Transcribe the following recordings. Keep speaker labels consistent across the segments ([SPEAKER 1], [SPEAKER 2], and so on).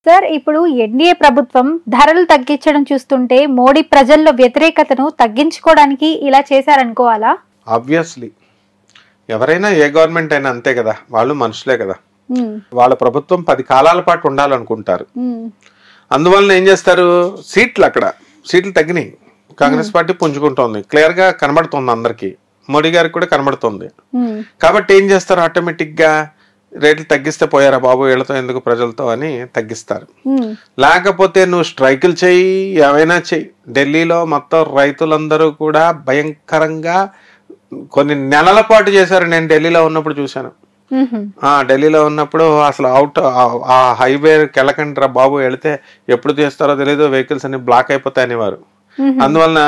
[SPEAKER 1] Sir ఇప్పుడు NDA ప్రభుత్వం ధరలు తగ్గించడం చూస్తుంటే మోడీ ప్రజల్లో వ్యతిరేకతను తగ్గించుకోవడానికి ఇలా చేశారనుకోవాలా?
[SPEAKER 2] ఆబ్వియస్లీ ఎవరైనా ఏ గవర్నమెంట్ అయినా అంతే కదా, వాళ్ళు మనుషులే కదా. వాళ్ళ ప్రభుత్వం 10 కాలాల పాటు ఉండాలనుకుంటారు. అందువలన ఏం చేస్తారు, సీట్లు తగ్గినాయి. కాంగ్రెస్ పార్టీ పుంజుకుంటోంది, క్లియర్ గా కనబడుతుంది అందరికి, మోడీ గారికి కూడా కనబడుతుంది. కాబట్టి ఏం చేస్తారు, ఆటోమేటిక్ గా రేట్లు తగ్గిస్తే పోయారా బాబు వీళ్ళతో ఎందుకు ప్రజలతో అని తగ్గిస్తారు. లేకపోతే నువ్వు స్ట్రైకులు చెయ్యి, ఏమైనా చెయ్యి. ఢిల్లీలో మొత్తం రైతులందరూ కూడా భయంకరంగా కొన్ని నెలల పాటు చేశారు. నేను ఢిల్లీలో ఉన్నప్పుడు చూశాను. ఢిల్లీలో ఉన్నప్పుడు అసలు ఆ హైవేకి వెళ్ళకండి బాబు, వెళితే ఎప్పుడు తీస్తారో తెలియదు, వెహికల్స్ అన్ని బ్లాక్ అయిపోతాయి అనేవారు. అందువలన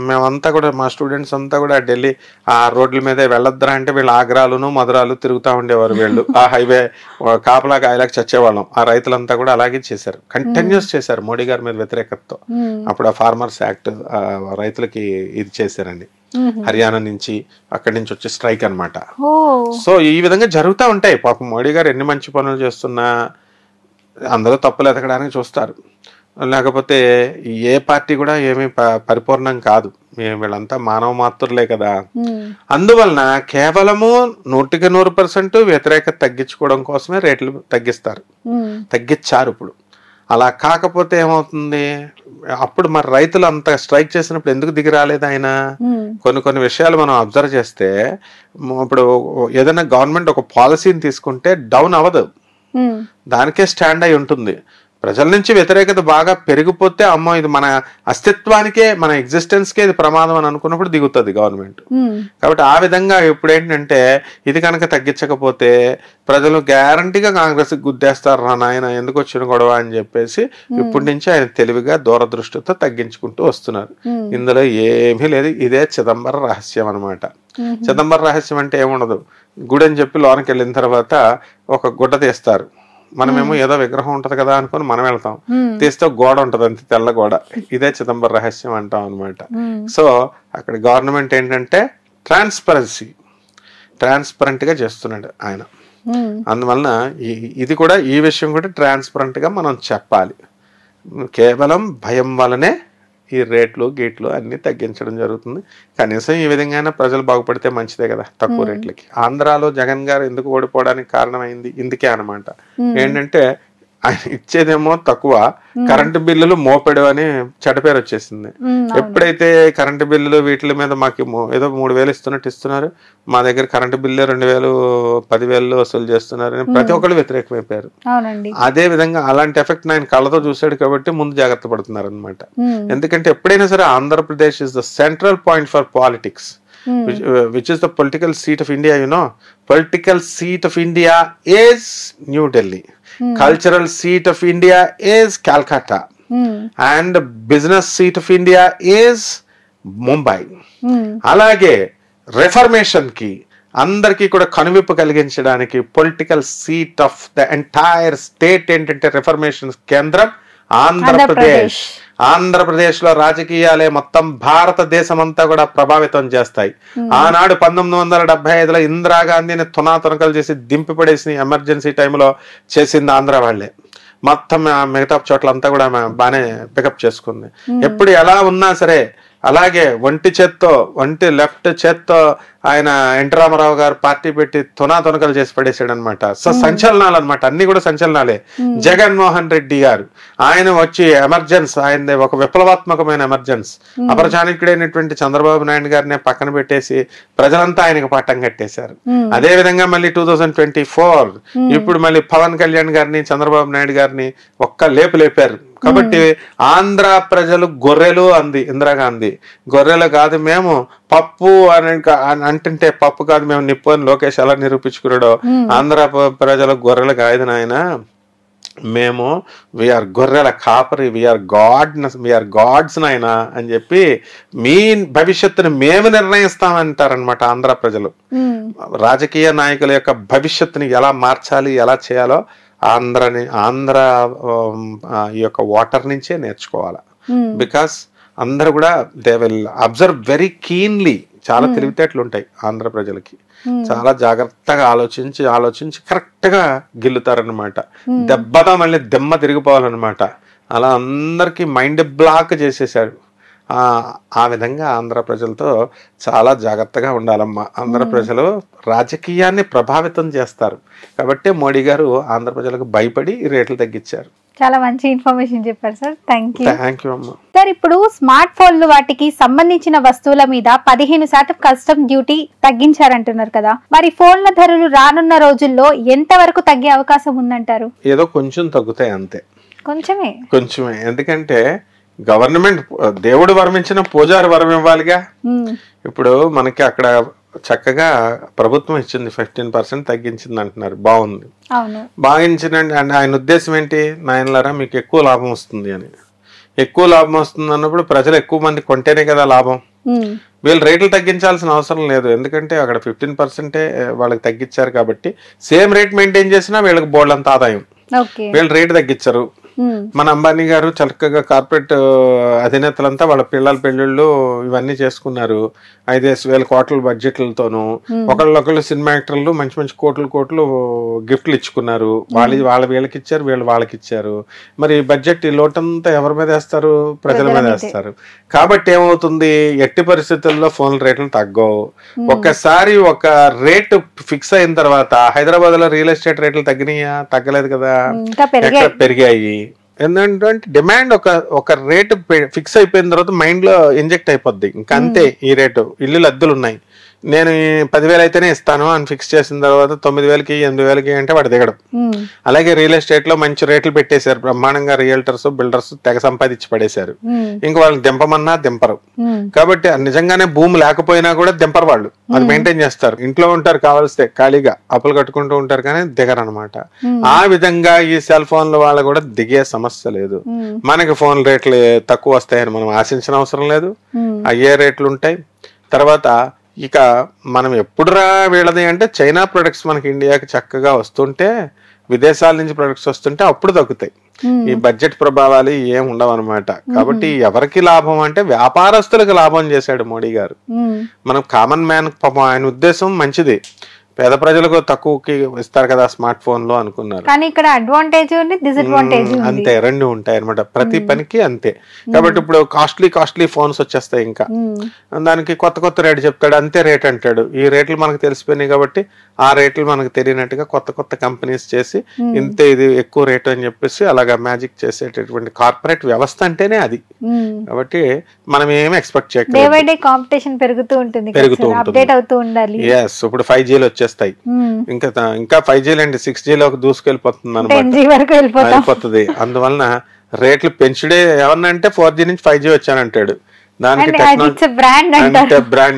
[SPEAKER 2] మేమంతా కూడా, మా స్టూడెంట్స్ అంతా కూడా ఢిల్లీ ఆ రోడ్ల మీదే వెళ్ళొద్దురా అంటే వీళ్ళు ఆగ్రాలును మధురాలు తిరుగుతూ ఉండేవారు. వీళ్ళు ఆ హైవే కాపలాగా ఆయలాగా చచ్చేవాళ్ళం. ఆ రైతులంతా కూడా అలాగే చేశారు, కంటిన్యూస్ చేశారు మోడీ గారి మీద వ్యతిరేకతతో. అప్పుడు ఆ ఫార్మర్స్ యాక్ట్ రైతులకి ఇది చేశారండి. హర్యానా నుంచి అక్కడి నుంచి వచ్చే స్ట్రైక్ అనమాట. సో ఈ విధంగా జరుగుతూ ఉంటాయి. పాపం మోడీ గారు ఎన్ని మంచి పనులు చేస్తున్నా అందరూ తప్పులు ఎతకడానికి చూస్తారు. లేకపోతే ఏ పార్టీ కూడా ఏమీ పరిపూర్ణం కాదు, వీళ్ళంతా మానవ మాత్రులే కదా. అందువలన కేవలము 100% వ్యతిరేకత తగ్గించుకోవడం కోసమే రేట్లు తగ్గించారు. ఇప్పుడు అలా కాకపోతే ఏమవుతుంది, అప్పుడు మరి రైతులు అంత స్ట్రైక్ చేసినప్పుడు ఎందుకు దిగి రాలేదు ఆయన? కొన్ని విషయాలు మనం అబ్జర్వ్ చేస్తే, ఇప్పుడు ఏదైనా గవర్నమెంట్ ఒక పాలసీని తీసుకుంటే డౌన్ అవ్వదు, దానికే స్టాండ్ అయి ఉంటుంది. ప్రజల నుంచి వ్యతిరేకత బాగా పెరిగిపోతే అమ్మో ఇది మన అస్తిత్వానికే, మన ఎగ్జిస్టెన్స్కే ఇది ప్రమాదం అని అనుకున్నప్పుడు దిగుతుంది గవర్నమెంట్. కాబట్టి ఆ విధంగా ఇప్పుడు ఏంటంటే, ఇది కనుక తగ్గించకపోతే ప్రజలు గ్యారంటీగా కాంగ్రెస్ గుద్దేస్తారు రా నాయన ఎందుకు వచ్చిన గొడవ అని చెప్పేసి ఇప్పటి నుంచి ఆయన తెలివిగా దూరదృష్టితో తగ్గించుకుంటూ వస్తున్నారు. ఇందులో ఏమీ లేదు, ఇదే చిదంబర రహస్యం అనమాట. చిదంబర రహస్యం అంటే ఏముండదు, గుడి అని చెప్పి లోనికి వెళ్ళిన తర్వాత ఒక గుడ్డ తీస్తారు. మనమేమో ఏదో విగ్రహం ఉంటది కదా అనుకుని మనం వెళ్తాం, తీస్తే గోడ ఉంటది అంతే, తెల్ల గోడ. ఇదే చిదంబర రహస్యం అంటాం అనమాట. సో అక్కడ గవర్నమెంట్ ఏంటంటే ట్రాన్స్పరెంట్ గా చేస్తున్నాడు ఆయన. అందువలన ఇది కూడా, ఈ విషయం కూడా ట్రాన్స్పరెంట్ గా మనం చెప్పాలి. కేవలం భయం వల్లనే ఈ రేట్లు అన్ని తగ్గించడం జరుగుతుంది. కనీసం ఈ విధంగా ప్రజలు బాగుపడితే మంచిదే కదా, తక్కువ రేట్లకి. ఆంధ్రాలో జగన్ గారు ఎందుకు ఓడిపోవడానికి కారణమైంది ఇందుకే అనమాట. ఏంటంటే ఆయన ఇచ్చేదేమో తక్కువ, కరెంటు బిల్లులు మోపెడు అని చెడ్డపేరు వచ్చేసింది. ఎప్పుడైతే కరెంటు బిల్లులు వీటి మీద మాకు ఏదో 3,000 ఇస్తున్నారు, మా దగ్గర కరెంటు బిల్లు 2,000 10,000 వసూలు చేస్తున్నారు, ప్రతి ఒక్కరు వ్యతిరేకమైపోయారు. అదే విధంగా అలాంటి ఎఫెక్ట్ ఆయన కళ్ళతో చూశాడు కాబట్టి ముందు జాగ్రత్త పడుతున్నారు అనమాట. ఎందుకంటే ఎప్పుడైనా సరే Andhra Pradesh is the central point for politics, which is the political seat of India, political seat of India is New Delhi, cultural seat of India is Calcutta, and business seat of India is Mumbai. అలాగే reformation కి అందరికీ కూడా కనువిప్పు కలిగించడానికి political seat of the entire state ఏంటంటే reformation కేంద్రం ఆంధ్రప్రదేశ్ లో రాజకీయాలే మొత్తం భారతదేశం అంతా కూడా ప్రభావితం చేస్తాయి. ఆనాడు 1975లో ఇందిరాగాంధీని తునాతునకలు చేసి దింపి పడేసి ఎమర్జెన్సీ టైంలో చేసింది ఆంధ్ర వాళ్ళే. మొత్తం మిగతా చోట్లంతా కూడా బాగానే పికప్ చేసుకుంది. ఎప్పుడు ఎలా ఉన్నా సరే అలాగే ఒంటి లెఫ్ట్ చేత్తో ఆయన ఎన్టీ రామారావు గారు పార్టీ పెట్టి తునాతునకలు చేసి పడేసాడు అనమాట. సో సంచలనాలు అనమాట, అన్ని కూడా సంచలనాలే. జగన్మోహన్ రెడ్డి గారు ఆయన వచ్చి ఎమర్జెన్స్, ఆయన ఒక విప్లవాత్మకమైన ఎమర్జెన్స్, అపరచాణిక్యుడైనటువంటి చంద్రబాబు నాయుడు గారిని పక్కన పెట్టేసి ప్రజలంతా ఆయనకు పట్టం కట్టేశారు. అదే విధంగా మళ్ళీ 2024 ఇప్పుడు మళ్ళీ పవన్ కళ్యాణ్ గారిని చంద్రబాబు నాయుడు గారిని ఒక్క లేపారు. కాబట్టి ఆంధ్ర ప్రజలు గొర్రెలు అంది ఇందిరాగాంధీ. గొర్రెలు కాదు మేము పప్పు అని అంటుంటే పప్పు కాదు మేము నిప్పు అని లోకేష్ ఎలా నిరూపించుకున్నాడో, ఆంధ్ర ప్రజలు గొర్రెలు కాదు నాయన, మేము వీఆర్ గొర్రెల కాపరి, వీఆర్ గాడ్స్ నాయన అని చెప్పి మీ భవిష్యత్తుని మేము నిర్ణయిస్తామంటారనమాట ఆంధ్ర ప్రజలు. రాజకీయ నాయకుల యొక్క భవిష్యత్తుని ఎలా మార్చాలి, ఎలా చేయాలో ఆంధ్ర ఈ యొక్క వాటర్ నుంచే నేర్చుకోవాలి. బికాస్ అందరూ కూడా they will observe very keenly చాలా తెలివితేటలు ఉంటాయి ఆంధ్ర ప్రజలకి. చాలా జాగ్రత్తగా ఆలోచించి కరెక్ట్ గా గిల్లుతారనమాట. దెబ్బతో మళ్ళీ దెమ్మ తిరిగిపోవాలన్నమాట. అలా అందరికి మైండ్ బ్లాక్ చేసేసాడు. ఆ విధంగా ఆంధ్ర ప్రజలతో చాలా జాగ్రత్తగా ఉండాలమ్మా. ఆంధ్ర ప్రజలు రాజకీయాన్ని ప్రభావితం చేస్తారు కాబట్టి మోడీ గారు ఆంధ్ర ప్రజలకు భయపడి రేట్లు తగ్గించారు.
[SPEAKER 1] చాలా మంచి ఇన్ఫర్మేషన్ చెప్పారు సార్. థ్యాంక్ యూ
[SPEAKER 2] అమ్మా.
[SPEAKER 1] సార్, ఇప్పుడు స్మార్ట్ ఫోన్లు వాటికి సంబంధించిన వస్తువుల మీద 15% కస్టమ్ డ్యూటీ తగ్గించారంటున్నారు కదా, మరి ఫోన్ల ధరలు రానున్న రోజుల్లో ఎంత వరకు తగ్గే అవకాశం ఉందంటారు?
[SPEAKER 2] ఏదో కొంచెం తగ్గుతాయి అంతే, కొంచెమే. ఎందుకంటే గవర్నమెంట్ దేవుడు వరమించిన పూజారి వరం ఇవ్వాలిగా. ఇప్పుడు మనకి అక్కడ చక్కగా ప్రభుత్వం ఇచ్చింది 15% తగ్గించింది అంటున్నారు. బాగుంది, బాగా ఇచ్చిందండి. అండ్ ఆయన ఉద్దేశం ఏంటి, నాయనలారా మీకు ఎక్కువ లాభం వస్తుంది అని. ఎక్కువ లాభం వస్తుంది అన్నప్పుడు ప్రజలు ఎక్కువ మంది కొంటేనే కదా లాభం. వీళ్ళు రేట్లు తగ్గించాల్సిన అవసరం లేదు, ఎందుకంటే అక్కడ 15% వాళ్ళకి తగ్గించారు కాబట్టి సేమ్ రేట్ మెయింటైన్ చేసినా వీళ్ళకి బోర్డు ఆదాయం. వీళ్ళు రేటు తగ్గించరు. మన అంబానీ గారు చక్కగా కార్పొరేట్ అధినేతలంతా వాళ్ళ పిల్లల పెళ్లిళ్ళు ఇవన్నీ చేసుకున్నారు 5,000 కోట్ల బడ్జెట్లతోనూ. ఒకళ్ళొకళ్ళు సినిమా యాక్టర్లు మంచి కోట్లు గిఫ్ట్లు ఇచ్చుకున్నారు. వాళ్ళ వీళ్ళకి ఇచ్చారు, వీళ్ళు వాళ్ళకి ఇచ్చారు. మరి బడ్జెట్ ఈ లోటంతా ఎవరి మీద వేస్తారు, ప్రజల మీద వేస్తారు. కాబట్టి ఏమవుతుంది, ఎట్టి పరిస్థితుల్లో ఫోన్ రేట్లు తగ్గవు. ఒక్కసారి ఒక రేటు ఫిక్స్ అయిన తర్వాత హైదరాబాద్ లో రియల్ ఎస్టేట్ రేట్లు తగ్గినాయా? తగ్గలేదు కదా, పెరిగాయి. ఏంటంటే డిమాండ్ ఒక రేటు ఫిక్స్ అయిపోయిన తర్వాత మైండ్ లో ఇంజెక్ట్ అయిపోద్ది. ఇంకా అంతే, ఈ రేటు ఇల్లు అద్దెలు ఉన్నాయి, నేను 10,000 అయితేనే ఇస్తాను అని ఫిక్స్ చేసిన తర్వాత 9,000కి 8,000కి అంటే వాడు దిగడం. అలాగే రియల్ ఎస్టేట్ లో మంచి రేట్లు పెట్టేశారు బ్రహ్మాండంగా, రియల్టర్స్ బిల్డర్స్ తెగ సంపాదించి పడేశారు. ఇంకా వాళ్ళని దింపమన్నా దింపరు. కాబట్టి నిజంగానే భూమి లేకపోయినా కూడా దింపరు వాళ్ళు, అది మెయింటైన్ చేస్తారు. ఇంట్లో ఉంటారు కావాల్స్తే ఖాళీగా అప్పులు కట్టుకుంటూ ఉంటారు కానీ దిగరు అనమాట. ఆ విధంగా ఈ సెల్ ఫోన్ల వాళ్ళు కూడా దిగే సమస్య లేదు. మనకి ఫోన్ రేట్లు తక్కువ వస్తాయని మనం ఆశించిన అవసరం లేదు, అయ్యే రేట్లు ఉంటాయి. తర్వాత ఇక మనం ఎప్పుడురా వీళ్ళది అంటే చైనా ప్రొడక్ట్స్ మనకి ఇండియాకి చక్కగా వస్తుంటే, విదేశాల నుంచి ప్రొడక్ట్స్ వస్తుంటే అప్పుడు తగ్గుతాయి. ఈ బడ్జెట్ ప్రభావాలు ఏం ఉండవు అనమాట. కాబట్టి ఎవరికి లాభం అంటే వ్యాపారస్తులకు లాభం చేశాడు మోడీ గారు. మనం కామన్ మ్యాన్ పాపం ఆయన ఉద్దేశం మంచిది, పేద ప్రజలకు తక్కువకి ఇస్తారు కదా స్మార్ట్ ఫోన్ లో అనుకున్నారు.
[SPEAKER 1] కానీ ఇక్కడ అడ్వాంటేజ్ ఉంది, డిసడ్వాంటేజ్ ఉంది,
[SPEAKER 2] అంతే, రెండు ఉంటాయి అనమాట ప్రతి పనికి అంతే. కాబట్టి ఇప్పుడు కాస్ట్లీ ఫోన్స్ వచ్చేస్తాయి, ఇంకా దానికి కొత్త రేట్ చెప్తాడు, అంతే రేట్ అంటాడు. ఈ రేట్లు మనకు తెలిసిపోయినాయి కాబట్టి ఆ రేట్లు మనకు తెలియనట్టుగా కొత్త కంపెనీస్ చేసి ఇంతే ఇది ఎక్కువ రేట్ అని చెప్పేసి అలాగా మ్యాజిక్ చేసేటటువంటి కార్పొరేట్ వ్యవస్థ అంటేనే అది. కాబట్టి మనం ఏమి ఎక్స్పెక్ట్ చేయలేదు,
[SPEAKER 1] కాంపిటీషన్ పెరుగుతూ ఉంటుంది.
[SPEAKER 2] ఇప్పుడు 5Gలు వచ్చేస్తాయి, ఇంకా 5G అండి 6Gలోకి దూసుకెళ్ళిపోతుంది అనమాట, అయిపోతుంది. అందువలన రేట్లు పెంచుడే. ఏమన్నా అంటే 4G నుంచి 5G వచ్చానంటాడు, దానికి బ్రాండ్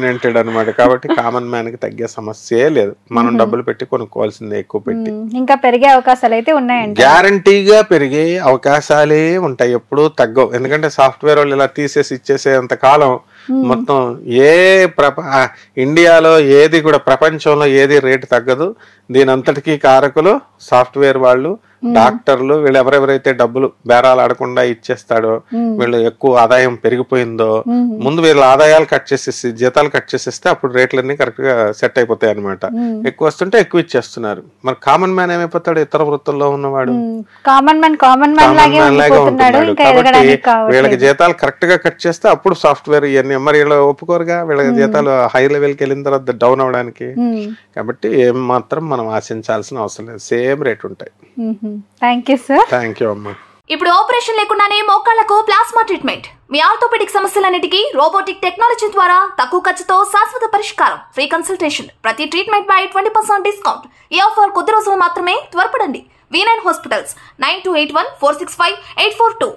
[SPEAKER 2] అంటాడు అనమాట. కాబట్టి కామన్ మ్యాన్ కి తగ్గే సమస్యే లేదు, మనం డబ్బులు పెట్టి కొనుక్కోవాల్సిందే ఎక్కువ పెట్టి.
[SPEAKER 1] ఇంకా పెరిగే అవకాశాలు అయితే ఉన్నాయండి,
[SPEAKER 2] గ్యారంటీగా పెరిగే అవకాశాలే ఉంటాయి, ఎప్పుడు తగ్గవు. ఎందుకంటే సాఫ్ట్వేర్ వాళ్ళు ఇలా తీసేసి ఇచ్చేసేంత కాలం మొత్తం ఇండియాలో ఏది కూడా ప్రపంచంలో ఏది రేటు తగ్గదు. దీని అంతటికీ కారకులు సాఫ్ట్వేర్ వాళ్ళు, డాక్టర్లు, వీళ్ళు ఎవరెవరైతే డబ్బులు బేరాలు ఆడకుండా ఇచ్చేస్తాడో, వీళ్ళు ఎక్కువ ఆదాయం పెరిగిపోయిందో ముందు వీళ్ళ ఆదాయాలు కట్ చేసేసి జీతాలు కట్ చేసేస్తే అప్పుడు రేట్లన్నీ కరెక్ట్ గా సెట్ అయిపోతాయి అనమాట. ఎక్కువ వస్తుంటే ఎక్కువ ఇచ్చేస్తున్నారు. మరి కామన్ మ్యాన్ ఏమైపోతాడు, ఇతర వృత్తుల్లో ఉన్నవాడు కామన్ మ్యాన్ లాగే ఉంటున్నాడు. కాబట్టి వీళ్ళకి జీతాలు కరెక్ట్ గా కట్ చేస్తే అప్పుడు సాఫ్ట్వేర్ ఇవన్నీ, మరి వీళ్ళు ఒప్పుకోరుగా వీళ్ళకి జీతాలు హై లెవెల్కి వెళ్ళిన తర్వాత డౌన్ అవడానికి. కాబట్టి ఏం మాత్రం మనం ఆశించాల్సిన అవసరం లేదు, సేమ్ రేట్ ఉంటాయి.
[SPEAKER 1] Thank you sir.
[SPEAKER 2] థాంక్యూ అమ్మా.
[SPEAKER 3] ఇప్పుడు ఆపరేషన్ లేకుండానే మోకాళ్లకు ప్లాస్మా ట్రీట్మెంట్, మీ ఆర్థోపెడిక్ సమస్యలన్నిటికీ రోబోటిక్ టెక్నాలజీ ద్వారా తక్కువ ఖర్చుతో శాశ్వత పరిష్కారం, ఫ్రీ కన్సల్టేషన్, ప్రతి ట్రీట్మెంట్ పై 20% డిస్కౌంట్. ఈ ఆఫర్ కొద్ది రోజులు మాత్రమే, త్వరపడండి. V9 hospitals 9281465842.